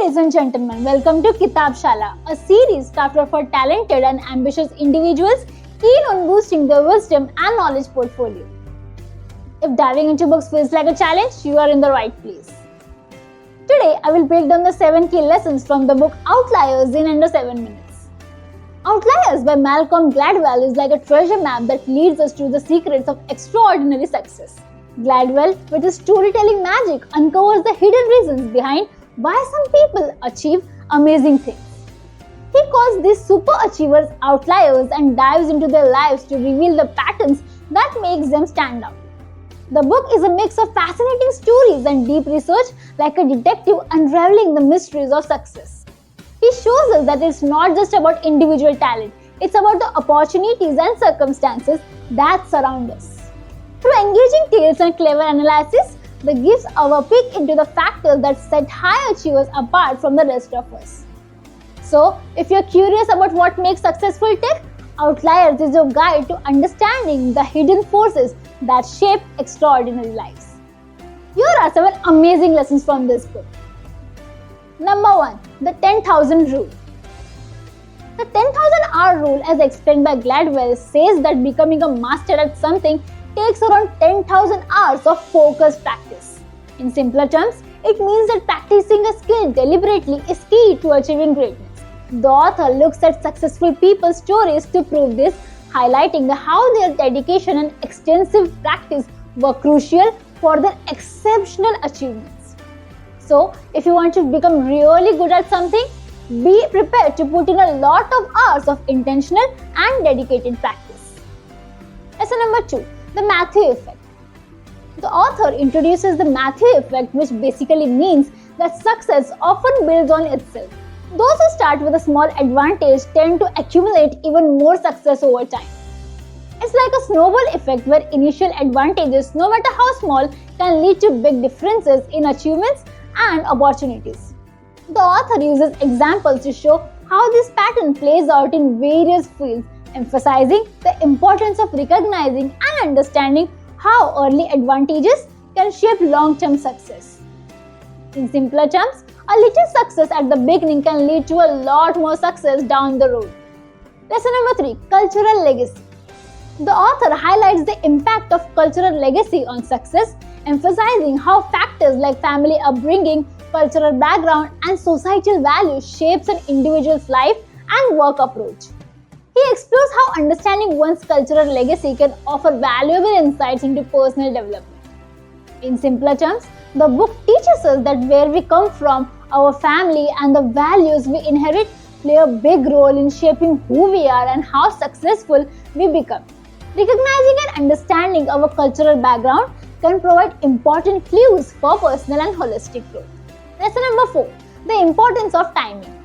ladies and gentlemen, welcome to Kitab Shala, a series crafted for talented and ambitious individuals keen on boosting their wisdom and knowledge portfolio. If diving into books feels like a challenge, you are in the right place. Today, I will break down the 7 key lessons from the book Outliers in under 7 minutes. Outliers by Malcolm Gladwell is like a treasure map that leads us to the secrets of extraordinary success. Gladwell, with his storytelling magic, uncovers the hidden reasons behind why some people achieve amazing things. He calls these super achievers outliers and dives into their lives to reveal the patterns that makes them stand out. The book is a mix of fascinating stories and deep research, like a detective unraveling the mysteries of success. He shows us that it's not just about individual talent, it's about the opportunities and circumstances that surround us. Through engaging tales and clever analysis, the gives our peek into the factors that set high achievers apart from the rest of us. So, if you're curious about what makes successful tick, Outliers is your guide to understanding the hidden forces that shape extraordinary lives. Here are 7 amazing lessons from this book. Number 1. The 10,000 Rule. The 10,000 hour rule, as explained by Gladwell, says that becoming a master at something takes around 10,000 hours of focused practice. In simpler terms, it means that practicing a skill deliberately is key to achieving greatness. The author looks at successful people's stories to prove this, highlighting how their dedication and extensive practice were crucial for their exceptional achievements. So, if you want to become really good at something, be prepared to put in a lot of hours of intentional and dedicated practice. Lesson number 2. The Matthew Effect. The author introduces the Matthew Effect, which basically means that success often builds on itself. Those who start with a small advantage tend to accumulate even more success over time. It's like a snowball effect where initial advantages, no matter how small, can lead to big differences in achievements and opportunities. The author uses examples to show how this pattern plays out in various fields, emphasizing the importance of recognizing and understanding how early advantages can shape long-term success. In simpler terms, a little success at the beginning can lead to a lot more success down the road. Lesson number 3. Cultural Legacy. The author highlights the impact of cultural legacy on success, emphasizing how factors like family upbringing, cultural background, and societal values shapes an individual's life and work approach. He explores how understanding one's cultural legacy can offer valuable insights into personal development. In simpler terms, the book teaches us that where we come from, our family, and the values we inherit play a big role in shaping who we are and how successful we become. Recognizing and understanding our cultural background can provide important clues for personal and holistic growth. Lesson number 4. The importance of timing.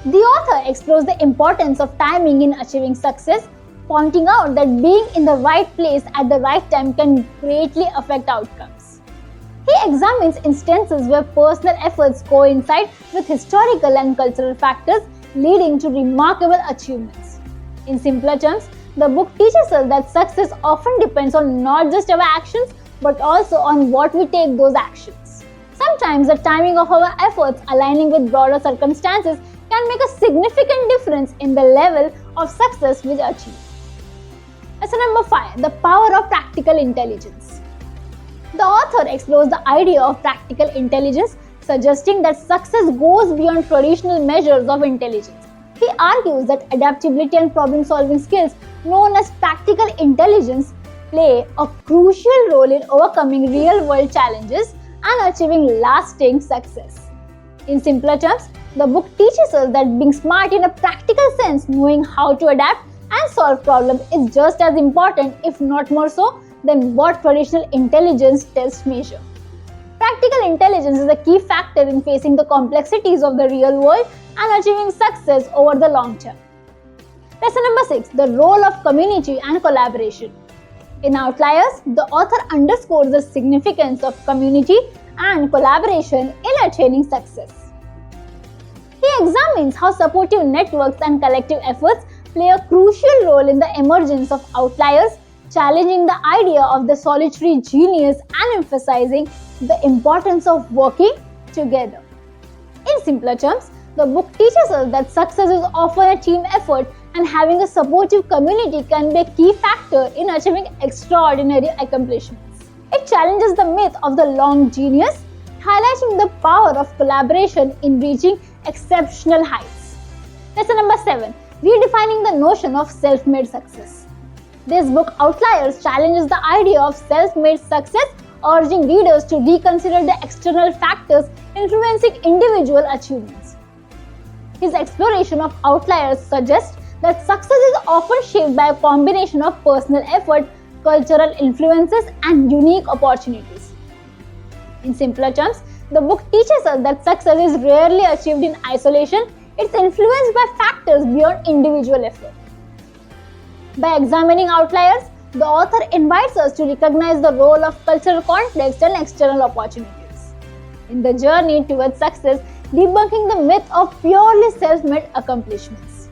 The author explores the importance of timing in achieving success, pointing out that being in the right place at the right time can greatly affect outcomes. He examines instances where personal efforts coincide with historical and cultural factors, leading to remarkable achievements. In simpler terms, the book teaches us that success often depends on not just our actions, but also on what we take those actions. Sometimes the timing of our efforts aligning with broader circumstances can make a significant difference in the level of success we achieve. Lesson number 5. The Power of Practical Intelligence. The author explores the idea of practical intelligence, suggesting that success goes beyond traditional measures of intelligence. He argues that adaptability and problem-solving skills, known as practical intelligence, play a crucial role in overcoming real-world challenges and achieving lasting success. In simpler terms, the book teaches us that being smart in a practical sense, knowing how to adapt and solve problems, is just as important, if not more so, than what traditional intelligence tests measure. Practical intelligence is a key factor in facing the complexities of the real world and achieving success over the long term. Lesson number 6. The Role of Community and Collaboration. In Outliers, the author underscores the significance of community and collaboration in attaining success. He examines how supportive networks and collective efforts play a crucial role in the emergence of outliers, challenging the idea of the solitary genius and emphasizing the importance of working together. In simpler terms, the book teaches us that success is often a team effort and having a supportive community can be a key factor in achieving extraordinary accomplishments. It challenges the myth of the lone genius, highlighting the power of collaboration in reaching exceptional heights. Lesson number 7. Redefining the notion of self-made success. This book, Outliers, challenges the idea of self-made success, urging readers to reconsider the external factors influencing individual achievements. His exploration of outliers suggests that success is often shaped by a combination of personal effort, cultural influences, and unique opportunities. In simpler terms, the book teaches us that success is rarely achieved in isolation. It's influenced by factors beyond individual effort. By examining outliers, the author invites us to recognize the role of cultural context and external opportunities in the journey towards success, debunking the myth of purely self-made accomplishments.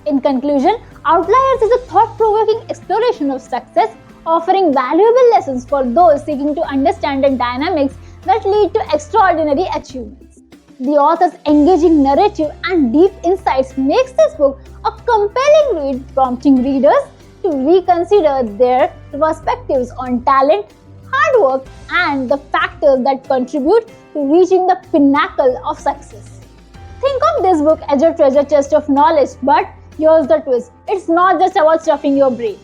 In conclusion, Outliers is a thought-provoking exploration of success, offering valuable lessons for those seeking to understand the dynamics that lead to extraordinary achievements. The author's engaging narrative and deep insights makes this book a compelling read, prompting readers to reconsider their perspectives on talent, hard work, and the factors that contribute to reaching the pinnacle of success. Think of this book as your treasure chest of knowledge, but here's the twist. It's not just about stuffing your brain.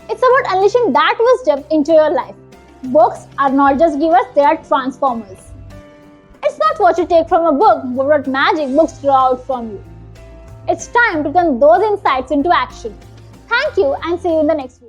It's about unleashing that wisdom into your life. Books are not just givers, they are transformers. It's not what you take from a book, but what magic books draw out from you. It's time to turn those insights into action. Thank you and see you in the next video.